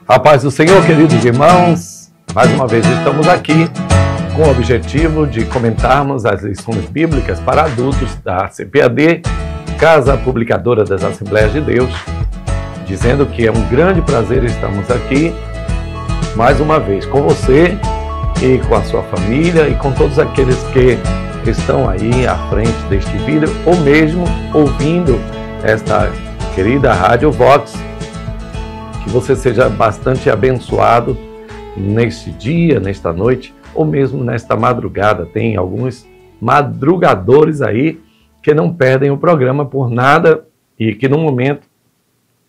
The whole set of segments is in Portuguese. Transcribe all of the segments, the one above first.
A paz do Senhor, queridos irmãos, mais uma vez estamos aqui com o objetivo de comentarmos as lições bíblicas para adultos da CPAD, Casa Publicadora das Assembleias de Deus, dizendo que é um grande prazer estarmos aqui mais uma vez com você e com a sua família e com todos aqueles que estão aí à frente deste vídeo ou mesmo ouvindo esta querida Rádio Vox. Que você seja bastante abençoado neste dia, nesta noite, ou mesmo nesta madrugada. Tem alguns madrugadores aí que não perdem o programa por nada e que no momento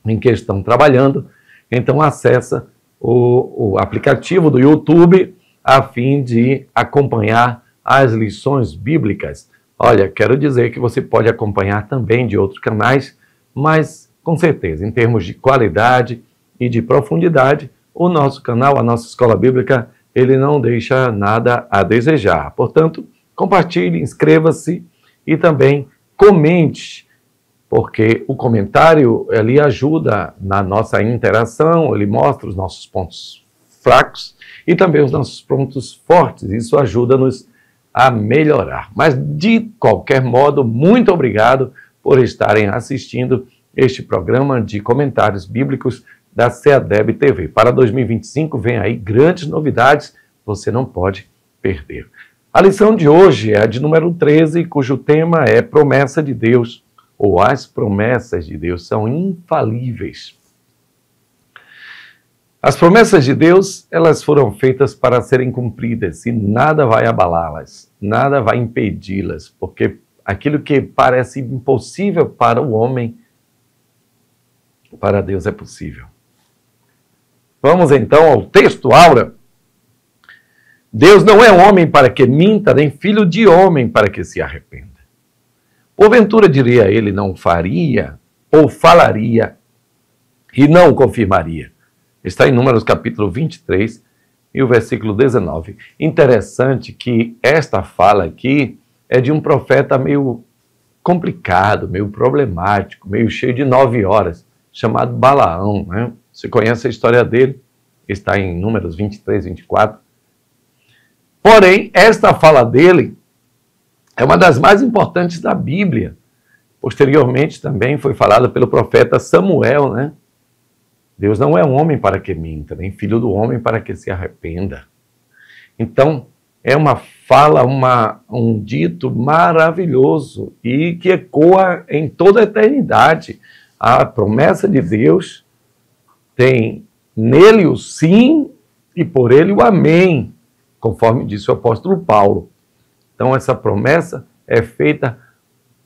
em que estão trabalhando, então acessa o aplicativo do YouTube a fim de acompanhar as lições bíblicas. Olha, quero dizer que você pode acompanhar também de outros canais, mas com certeza, em termos de qualidade e de profundidade, o nosso canal, a nossa escola bíblica, ele não deixa nada a desejar. Portanto, compartilhe, inscreva-se e também comente, porque o comentário ele ajuda na nossa interação, ele mostra os nossos pontos fracos e também os nossos pontos fortes. Isso ajuda-nos a melhorar. Mas, de qualquer modo, muito obrigado por estarem assistindo este programa de comentários bíblicos da CEADEB TV. Para 2025 vem aí grandes novidades, você não pode perder. A lição de hoje é a de número 13, cujo tema é promessa de Deus, ou as promessas de Deus são infalíveis. As promessas de Deus, elas foram feitas para serem cumpridas e nada vai abalá-las, nada vai impedi-las, porque aquilo que parece impossível para o homem, para Deus é possível. Vamos então ao texto, Aura. Deus não é homem para que minta, nem filho de homem para que se arrependa. Porventura, diria ele, não faria ou falaria e não confirmaria. Está em Números capítulo 23 e o versículo 19. Interessante que esta fala aqui é de um profeta meio complicado, meio problemático, meio cheio de 9 horas, chamado Balaão, né? Você conhece a história dele, está em Números 23, 24. Porém, esta fala dele é uma das mais importantes da Bíblia. Posteriormente também foi falada pelo profeta Samuel, né? Deus não é um homem para que minta, nem filho do homem para que se arrependa. Então, é uma fala, um dito maravilhoso e que ecoa em toda a eternidade. A promessa de Deus tem nele o sim e por ele o amém, conforme disse o apóstolo Paulo. Então essa promessa é feita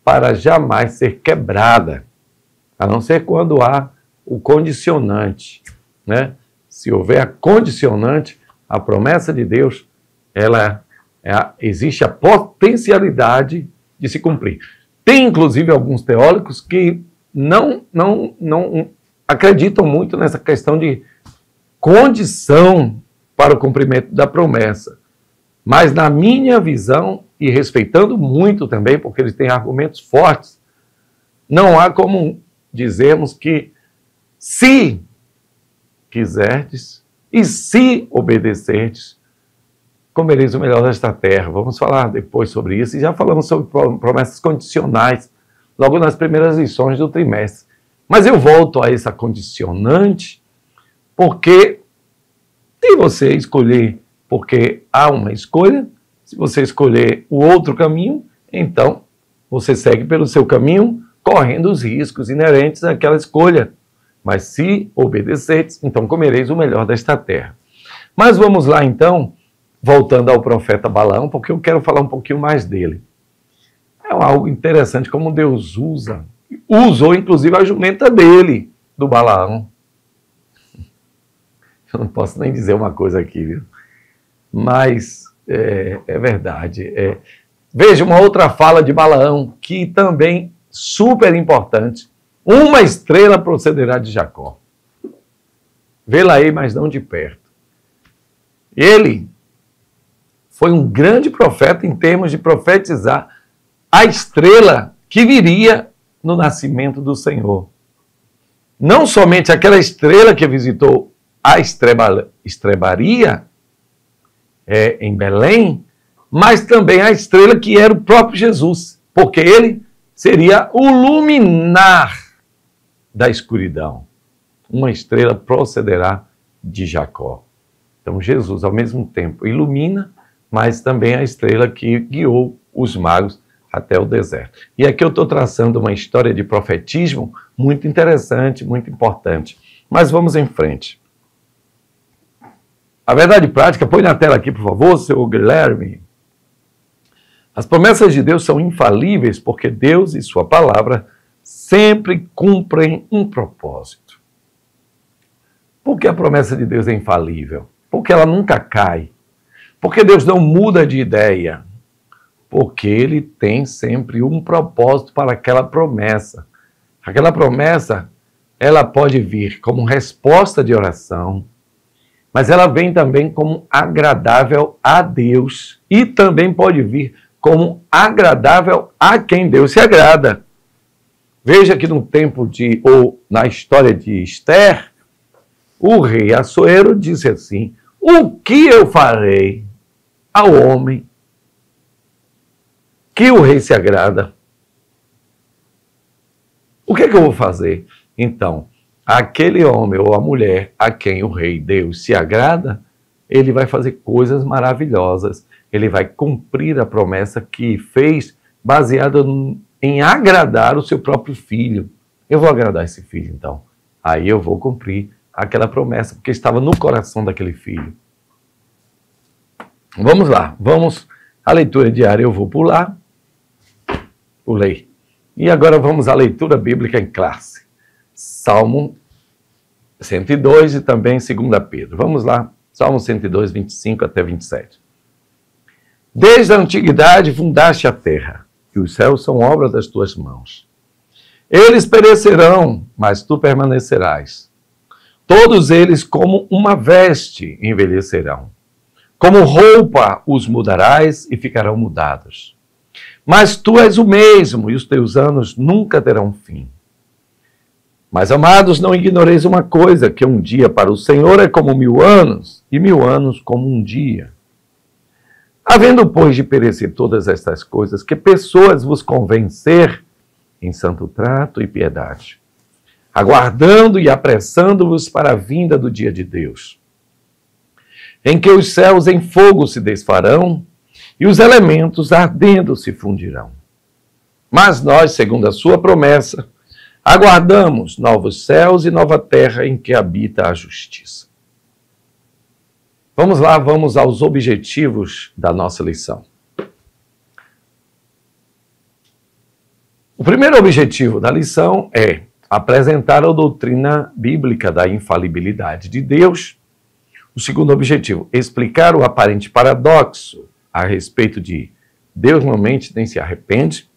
para jamais ser quebrada, a não ser quando há o condicionante, né? Se houver a condicionante, a promessa de Deus, existe a potencialidade de se cumprir. Tem inclusive alguns teólogos que não acreditam muito nessa questão de condição para o cumprimento da promessa. Mas na minha visão, e respeitando muito também, porque eles têm argumentos fortes, não há como dizermos que se quiserdes e se obedecerdes, comereis o melhor desta terra. Vamos falar depois sobre isso, e já falamos sobre promessas condicionais, logo nas primeiras lições do trimestre. Mas eu volto a essa condicionante, porque se você escolher, porque há uma escolha, se você escolher o outro caminho, então você segue pelo seu caminho, correndo os riscos inerentes àquela escolha. Mas se obedecerdes, então comereis o melhor desta terra. Mas vamos lá então, voltando ao profeta Balaão, porque eu quero falar um pouquinho mais dele. É algo interessante como Deus usou inclusive a jumenta dele, do Balaão. Eu não posso nem dizer uma coisa aqui, viu? Mas é verdade. Veja uma outra fala de Balaão, que também super importante. Uma estrela procederá de Jacó. Vê-la aí, mas não de perto. Ele foi um grande profeta em termos de profetizar a estrela que viria no nascimento do Senhor. Não somente aquela estrela que visitou a estrebaria em Belém, mas também a estrela que era o próprio Jesus, porque ele seria o luminar da escuridão. Uma estrela procederá de Jacó. Então Jesus, ao mesmo tempo, ilumina, mas também a estrela que guiou os magos até o deserto. E aqui eu estou traçando uma história de profetismo muito interessante, muito importante. Mas vamos em frente. A verdade prática, põe na tela aqui, por favor, seu Guilherme. As promessas de Deus são infalíveis porque Deus e sua palavra sempre cumprem um propósito. Por que a promessa de Deus é infalível? Porque ela nunca cai. Porque Deus não muda de ideia. Porque Ele tem sempre um propósito para aquela promessa. Aquela promessa, ela pode vir como resposta de oração, mas ela vem também como agradável a Deus e também pode vir como agradável a quem Deus se agrada. Veja que no tempo ou na história de Esther, o rei Assuero disse assim: o que eu farei ao homem que o rei se agrada? O que é que eu vou fazer? Então, aquele homem ou a mulher a quem o rei Deus se agrada, ele vai fazer coisas maravilhosas. Ele vai cumprir a promessa que fez baseada em agradar o seu próprio filho. Eu vou agradar esse filho, então. Aí eu vou cumprir aquela promessa, porque estava no coração daquele filho. Vamos lá, vamos à leitura diária. Eu vou pular. Pulei. E agora vamos à leitura bíblica em classe. Salmo 102 e também 2 Pedro. Vamos lá, Salmo 102, 25 até 27. Desde a antiguidade fundaste a terra, e os céus são obra das tuas mãos. Eles perecerão, mas tu permanecerás. Todos eles como uma veste envelhecerão. Como roupa os mudarás e ficarão mudados. Mas tu és o mesmo, e os teus anos nunca terão fim. Mas, amados, não ignoreis uma coisa, que um dia para o Senhor é como 1000 anos, e 1000 anos como um dia. Havendo, pois, de perecer todas estas coisas, que pessoas vos convencer em santo trato e piedade, aguardando e apressando-vos para a vinda do dia de Deus, em que os céus em fogo se desfarão, e os elementos ardendo se fundirão. Mas nós, segundo a sua promessa, aguardamos novos céus e nova terra em que habita a justiça. Vamos lá, vamos aos objetivos da nossa lição. O primeiro objetivo da lição é apresentar a doutrina bíblica da infalibilidade de Deus. O segundo objetivo, explicar o aparente paradoxo a respeito de Deus normalmente nem se arrepende.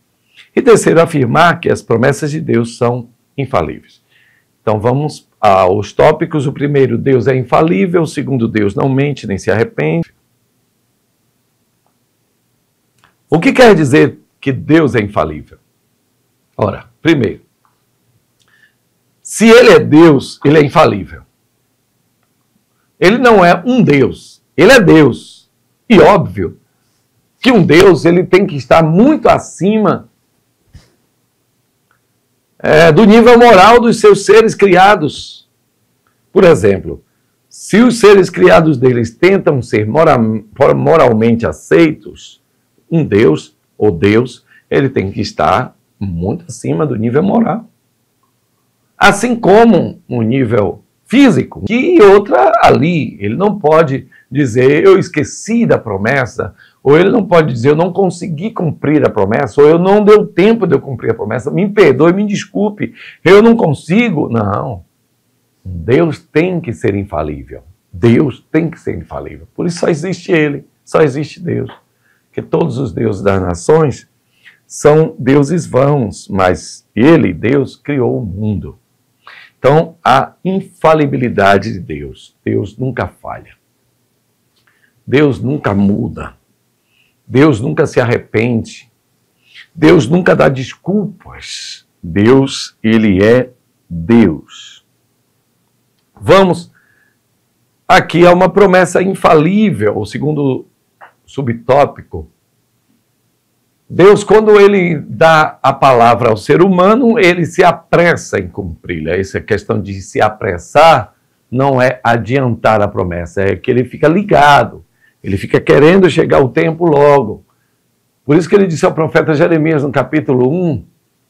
E terceiro, afirmar que as promessas de Deus são infalíveis. Então vamos aos tópicos. O primeiro, Deus é infalível. O segundo, Deus não mente nem se arrepende. O que quer dizer que Deus é infalível? Ora, primeiro, se Ele é Deus, Ele é infalível. Ele não é um Deus, Ele é Deus. E óbvio que um Deus ele tem que estar muito acima do nível moral dos seus seres criados. Por exemplo, se os seres criados deles tentam ser moralmente aceitos, um Deus, ou Deus, ele tem que estar muito acima do nível moral. Assim como um nível físico, e outra ali. Ele não pode dizer, eu esqueci da promessa, ou ele não pode dizer, eu não consegui cumprir a promessa, ou eu não deu tempo de eu cumprir a promessa, me perdoe, me desculpe, eu não consigo. Não. Deus tem que ser infalível. Deus tem que ser infalível. Por isso só existe Ele, só existe Deus. Porque todos os deuses das nações são deuses vãos, mas Ele, Deus, criou o mundo. Então, a infalibilidade de Deus. Deus nunca falha. Deus nunca muda. Deus nunca se arrepende. Deus nunca dá desculpas. Deus, Ele é Deus. Vamos aqui é uma promessa infalível, o segundo subtópico. Deus, quando ele dá a palavra ao ser humano, ele se apressa em cumpri-la. Essa questão de se apressar não é adiantar a promessa, é que ele fica ligado, ele fica querendo chegar o tempo logo. Por isso que ele disse ao profeta Jeremias, no capítulo 1,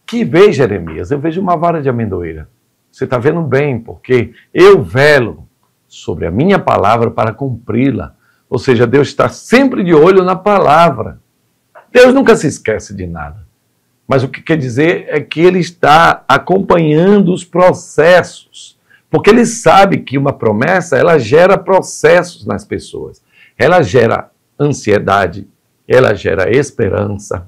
que vê, Jeremias? Eu vejo uma vara de amendoeira. Você está vendo bem, porque eu velo sobre a minha palavra para cumpri-la. Ou seja, Deus está sempre de olho na palavra. Deus nunca se esquece de nada. Mas o que quer dizer é que ele está acompanhando os processos. Porque ele sabe que uma promessa, ela gera processos nas pessoas. Ela gera ansiedade, ela gera esperança,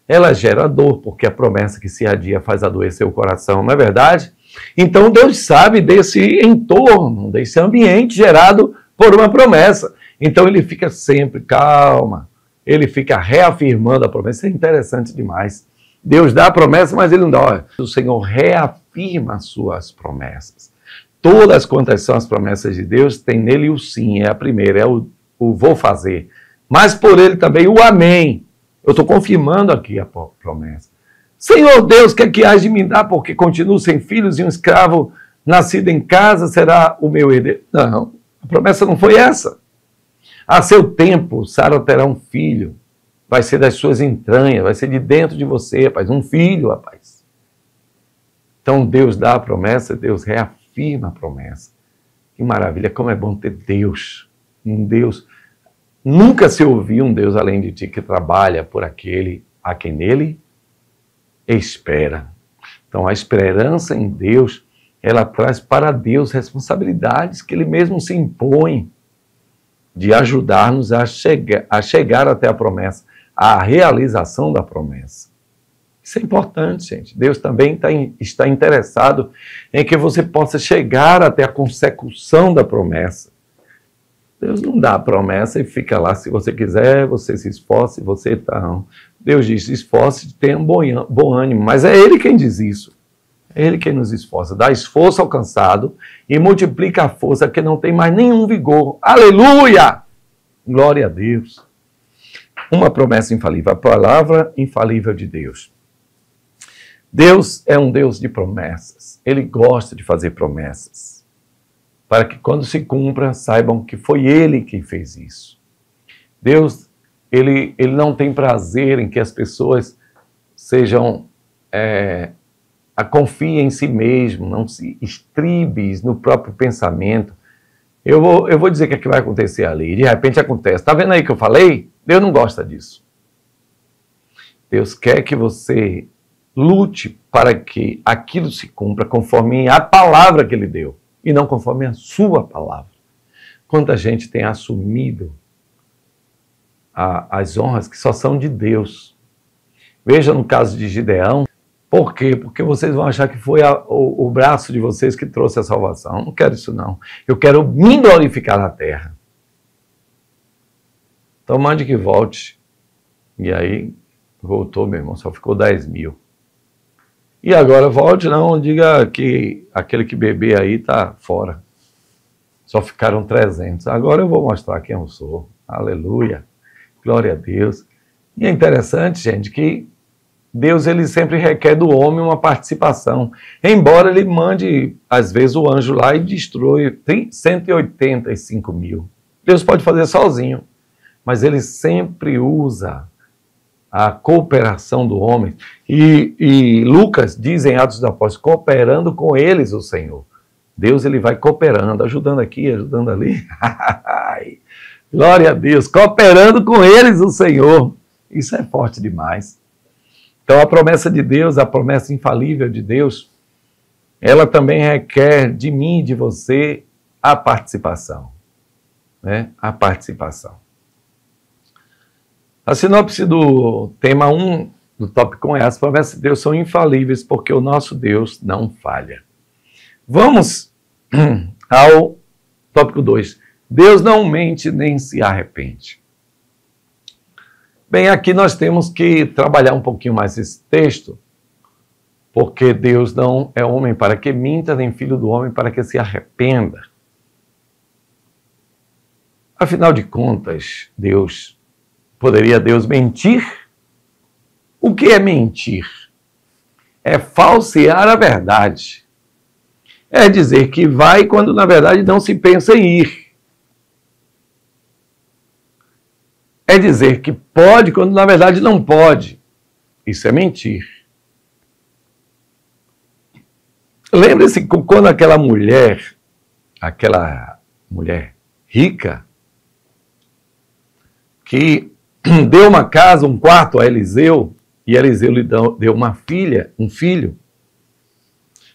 ela gera dor, porque a promessa que se adia faz adoecer o coração, não é verdade? Então Deus sabe desse entorno, desse ambiente gerado por uma promessa. Então ele fica sempre calma, ele fica reafirmando a promessa. Isso é interessante demais. Deus dá a promessa, mas ele não dá. Olha, o Senhor reafirma as suas promessas. Todas quantas são as promessas de Deus, tem nele o sim, é a primeira, é o vou fazer. Mas por ele também o amém. Eu estou confirmando aqui a promessa. Senhor Deus, que é que hás de me dar, porque continuo sem filhos e um escravo nascido em casa será o meu herdeiro? Não, a promessa não foi essa. A seu tempo, Sara terá um filho, vai ser das suas entranhas, vai ser de dentro de você, rapaz, um filho, rapaz. Então Deus dá a promessa, Deus reafirma a promessa. Que maravilha, como é bom ter Deus, um Deus. Nunca se ouviu um Deus além de ti que trabalha por aquele a quem nele espera. Então a esperança em Deus, ela traz para Deus responsabilidades que ele mesmo se impõe de ajudar-nos a chegar até a promessa, a realização da promessa. Isso é importante, gente. Deus também está interessado em que você possa chegar até a consecução da promessa. Deus não dá a promessa e fica lá, se você quiser, você se esforce, você não. Deus diz, esforce, tenha um bom ânimo, mas é Ele quem diz isso. É Ele quem nos esforça, dá esforço ao cansado e multiplica a força que não tem mais nenhum vigor. Aleluia! Glória a Deus. Uma promessa infalível, a palavra infalível de Deus. Deus é um Deus de promessas. Ele gosta de fazer promessas. Para que quando se cumpra, saibam que foi Ele quem fez isso. Deus, Ele não tem prazer em que as pessoas sejam... confiem em si mesmo, não se estribe no próprio pensamento. Eu vou dizer o que vai acontecer ali. De repente acontece. Está vendo aí que eu falei? Deus não gosta disso. Deus quer que você lute para que aquilo se cumpra conforme a palavra que Ele deu e não conforme a sua palavra. Quanta gente tem assumido as honras que só são de Deus. Veja no caso de Gideão. Por quê? Porque vocês vão achar que foi o braço de vocês que trouxe a salvação. Eu não quero isso, não. Eu quero me glorificar na terra. Então mande que volte. E aí, voltou, meu irmão, só ficou 10 mil. E agora volte, não, diga que aquele que beber aí está fora. Só ficaram 300. Agora eu vou mostrar quem eu sou. Aleluia. Glória a Deus. E é interessante, gente, que Deus, ele sempre requer do homem uma participação. Embora ele mande, às vezes, o anjo lá e destrua 185 mil. Deus pode fazer sozinho, mas ele sempre usa a cooperação do homem. E Lucas diz em Atos dos Apóstolos, cooperando com eles o Senhor. Deus, ele vai cooperando, ajudando aqui, ajudando ali. Glória a Deus, cooperando com eles o Senhor. Isso é forte demais. Então, a promessa de Deus, a promessa infalível de Deus, ela também requer de mim e de você a participação. Né? A participação. A sinopse do tema 1 do tópico 1 é: as promessas de Deus são infalíveis porque o nosso Deus não falha. Vamos ao tópico 2. Deus não mente nem se arrepende. Bem, aqui nós temos que trabalhar um pouquinho mais esse texto, porque Deus não é homem para que minta, nem filho do homem para que se arrependa. Afinal de contas, poderia Deus mentir? O que é mentir? É falsear a verdade. É dizer que vai quando na verdade não se pensa em ir. É dizer que pode quando na verdade não pode. Isso é mentir. Lembre-se que quando aquela mulher rica, que deu uma casa, um quarto a Eliseu, e Eliseu lhe deu uma filha, um filho.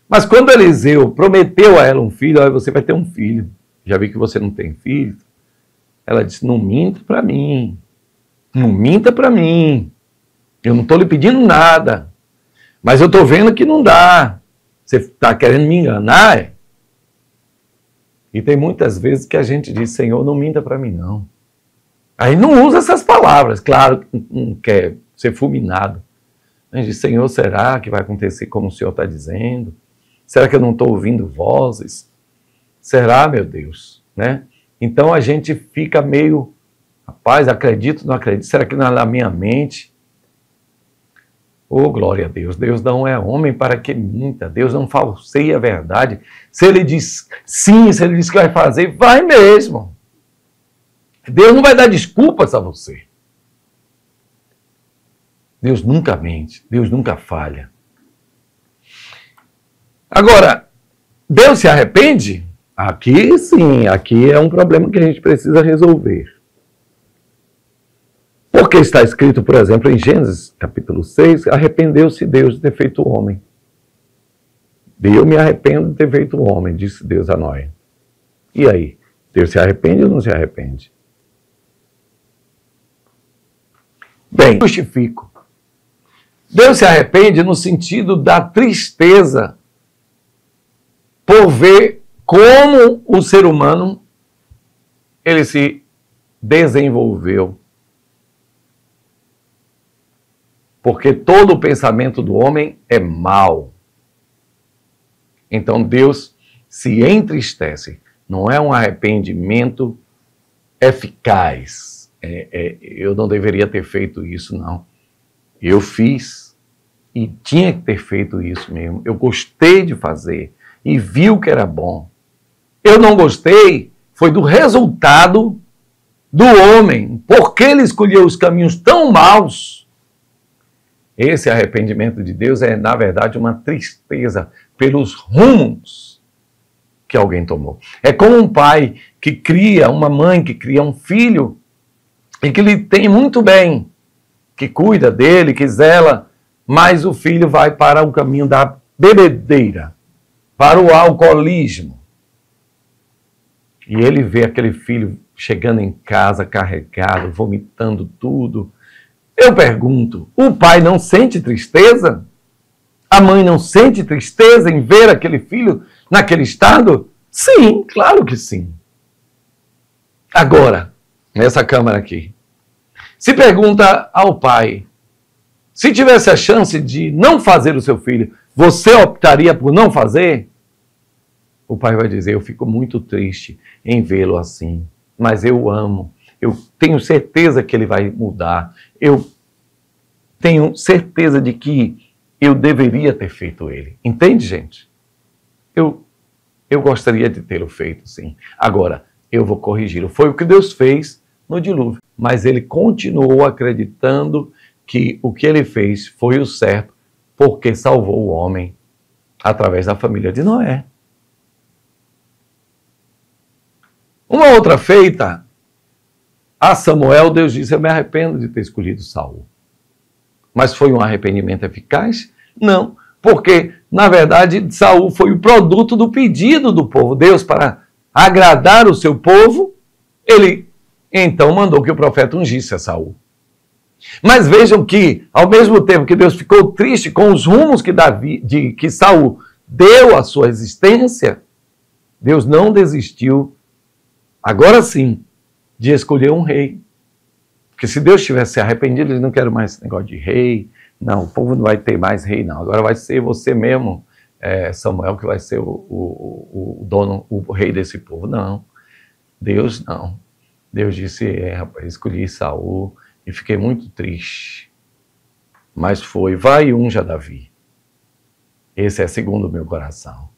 Mas quando Eliseu prometeu a ela um filho, olha, você vai ter um filho. Já vi que você não tem filho. Ela disse, não minta para mim. Não minta para mim. Eu não estou lhe pedindo nada. Mas eu estou vendo que não dá. Você está querendo me enganar? É? E tem muitas vezes que a gente diz, Senhor, não minta para mim, não. Aí não usa essas palavras. Claro que não quer ser fulminado. A gente diz, Senhor, será que vai acontecer como o Senhor está dizendo? Será que eu não estou ouvindo vozes? Será, meu Deus? Né? Então a gente fica meio, rapaz, acredito, não acredito, será que não é na minha mente? Oh, glória a Deus, Deus não é homem para que minta, Deus não falseia a verdade. Se Ele diz sim, se Ele diz que vai fazer, vai mesmo. Deus não vai dar desculpas a você. Deus nunca mente, Deus nunca falha. Agora, Deus se arrepende? Aqui sim, aqui é um problema que a gente precisa resolver. Porque está escrito, por exemplo, em Gênesis capítulo 6, arrependeu-se Deus de ter feito o homem. Eu me arrependo de ter feito o homem, disse Deus a Noé. E aí? Deus se arrepende ou não se arrepende? Bem, justifico. Deus se arrepende no sentido da tristeza por ver como o ser humano ele se desenvolveu. Porque todo o pensamento do homem é mau. Então Deus se entristece. Não é um arrependimento eficaz. Eu não deveria ter feito isso, não. Eu fiz e tinha que ter feito isso mesmo. Eu gostei de fazer e viu que era bom. Eu não gostei, foi do resultado do homem, porque ele escolheu os caminhos tão maus. Esse arrependimento de Deus é, na verdade, uma tristeza pelos rumos que alguém tomou. É como um pai que cria, uma mãe que cria um filho e que lhe tem muito bem, que cuida dele, que zela, mas o filho vai para o caminho da bebedeira, para o alcoolismo. E ele vê aquele filho chegando em casa carregado, vomitando tudo. Eu pergunto, o pai não sente tristeza? A mãe não sente tristeza em ver aquele filho naquele estado? Sim, claro que sim. Agora, nessa câmara aqui, se pergunta ao pai, se tivesse a chance de não fazer o seu filho, você optaria por não fazer? O pai vai dizer, eu fico muito triste em vê-lo assim, mas eu amo, eu tenho certeza que ele vai mudar, eu tenho certeza de que eu deveria ter feito ele. Entende, gente? Eu gostaria de tê-lo feito, sim. Agora, eu vou corrigi-lo. Foi o que Deus fez no dilúvio, mas ele continuou acreditando que o que ele fez foi o certo, porque salvou o homem através da família de Noé. Uma outra feita, a Samuel, Deus disse, eu me arrependo de ter escolhido Saul. Mas foi um arrependimento eficaz? Não, porque, na verdade, Saul foi o produto do pedido do povo. Deus, para agradar o seu povo, ele então mandou que o profeta ungisse a Saul. Mas vejam que, ao mesmo tempo que Deus ficou triste com os rumos que Saul deu à sua existência, Deus não desistiu, agora sim, de escolher um rei. Porque se Deus tivesse se arrependido, ele não quer mais esse negócio de rei. Não, o povo não vai ter mais rei, não. Agora vai ser você mesmo, Samuel, que vai ser o dono, o rei desse povo. Não, Deus não. Deus disse, rapaz, escolhi Saul e fiquei muito triste. Mas foi, vai e unja Davi. Esse é segundo o meu coração.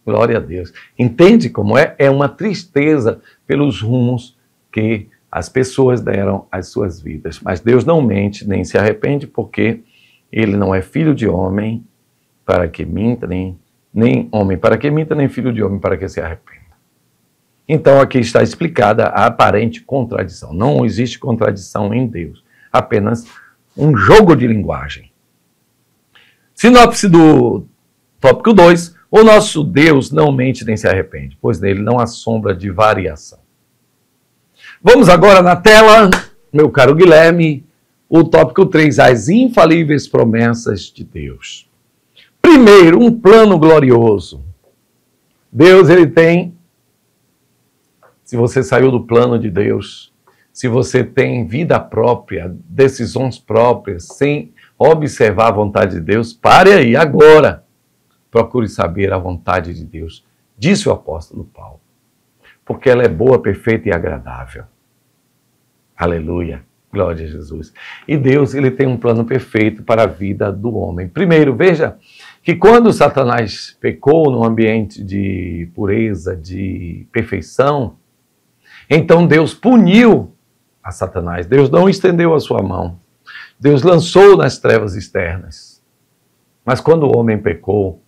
Glória a Deus. Entende como é? É uma tristeza pelos rumos que as pessoas deram às suas vidas. Mas Deus não mente, nem se arrepende, porque Ele não é filho de homem para que minta, nem homem para que minta, nem filho de homem para que se arrependa. Então aqui está explicada a aparente contradição. Não existe contradição em Deus, apenas um jogo de linguagem. Sinopse do tópico 2. O nosso Deus não mente nem se arrepende, pois nele não há sombra de variação. Vamos agora na tela, meu caro Guilherme, o tópico 3, as infalíveis promessas de Deus. Primeiro, um plano glorioso. Deus, ele tem, se você saiu do plano de Deus, se você tem vida própria, decisões próprias, sem observar a vontade de Deus, pare aí agora. Procure saber a vontade de Deus, disse o apóstolo Paulo, porque ela é boa, perfeita e agradável. Aleluia, glória a Jesus. E Deus, ele tem um plano perfeito para a vida do homem. Primeiro, veja que quando Satanás pecou num ambiente de pureza, de perfeição, então Deus puniu a Satanás. Deus não estendeu a sua mão. Deus lançou nas trevas externas. Mas quando o homem pecou,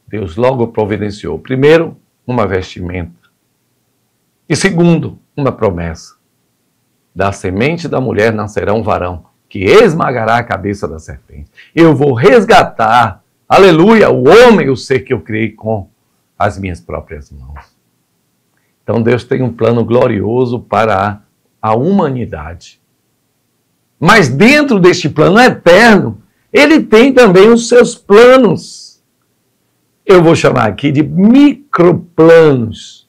Deus logo providenciou, primeiro, uma vestimenta. E segundo, uma promessa. Da semente da mulher nascerá um varão, que esmagará a cabeça da serpente. Eu vou resgatar, aleluia, o homem, o ser que eu criei com as minhas próprias mãos. Então Deus tem um plano glorioso para a humanidade. Mas dentro deste plano eterno, Ele tem também os seus planos. Eu vou chamar aqui de microplanos.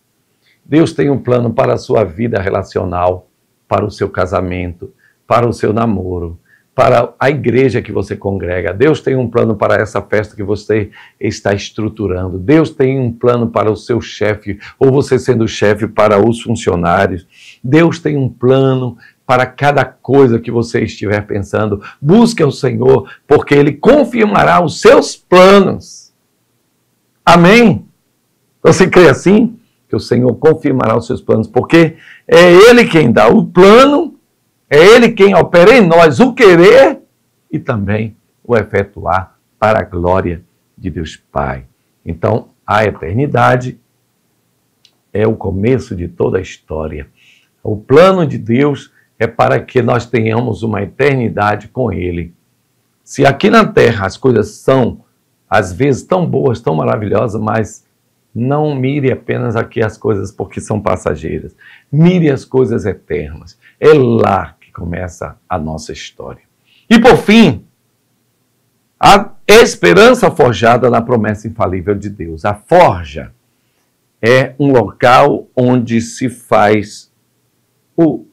Deus tem um plano para a sua vida relacional, para o seu casamento, para o seu namoro, para a igreja que você congrega. Deus tem um plano para essa festa que você está estruturando. Deus tem um plano para o seu chefe, ou você sendo chefe para os funcionários. Deus tem um plano para cada coisa que você estiver pensando. Busque ao Senhor, porque Ele confirmará os seus planos. Amém? Você crê assim? Que o Senhor confirmará os seus planos, porque é Ele quem dá o plano, é Ele quem opera em nós o querer e também o efetuar para a glória de Deus Pai. Então, a eternidade é o começo de toda a história. O plano de Deus é para que nós tenhamos uma eternidade com Ele. Se aqui na Terra as coisas são, às vezes, tão boas, tão maravilhosas, mas não mire apenas aqui as coisas porque são passageiras. Mire as coisas eternas. É lá que começa a nossa história. E por fim, a esperança forjada na promessa infalível de Deus. A forja é um local onde se faz o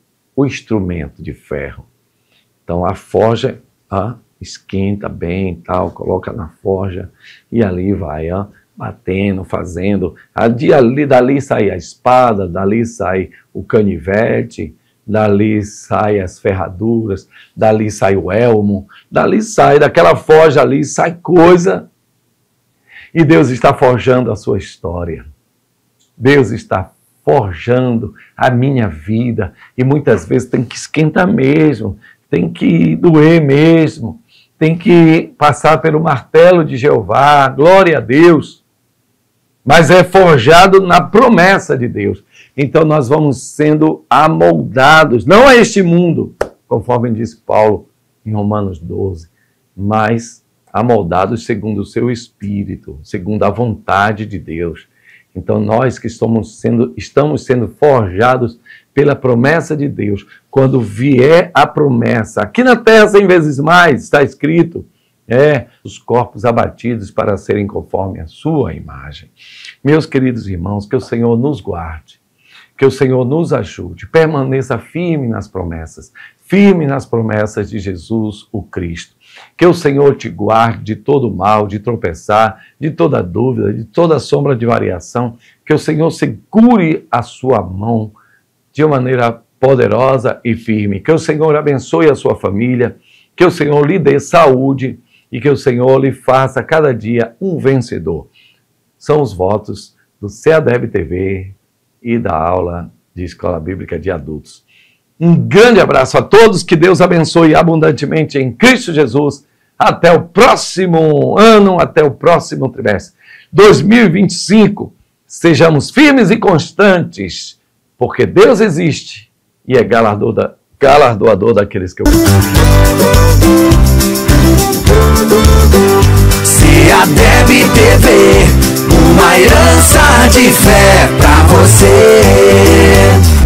instrumento de ferro. Então a forja esquenta bem, tal, coloca na forja e ali vai, batendo, fazendo. Dali sai a espada, dali sai o canivete, dali sai as ferraduras, dali sai o elmo, dali sai, daquela forja ali sai coisa. E Deus está forjando a sua história. Deus está forjando a minha vida. E muitas vezes tem que esquentar mesmo, tem que doer mesmo, tem que passar pelo martelo de Jeová, glória a Deus. Mas é forjado na promessa de Deus. Então nós vamos sendo amoldados, não a este mundo, conforme disse Paulo em Romanos 12, mas amoldados segundo o seu Espírito, segundo a vontade de Deus. Então nós que estamos sendo forjados pela promessa de Deus, quando vier a promessa, aqui na terra 100 vezes mais, está escrito, os corpos abatidos para serem conforme a sua imagem. Meus queridos irmãos, que o Senhor nos guarde, que o Senhor nos ajude, permaneça firme nas promessas de Jesus, o Cristo. Que o Senhor te guarde de todo mal, de tropeçar, de toda dúvida, de toda sombra de variação. Que o Senhor segure a sua mão de uma maneira poderosa e firme. Que o Senhor abençoe a sua família, que o Senhor lhe dê saúde e que o Senhor lhe faça cada dia um vencedor. São os votos do CEADEB TV e da aula de Escola Bíblica de Adultos. Um grande abraço a todos, que Deus abençoe abundantemente em Cristo Jesus. Até o próximo ano, até o próximo trimestre. 2025, sejamos firmes e constantes, porque Deus existe e é galardoador daqueles que o buscam. CEADEB TV, uma herança de fé pra você.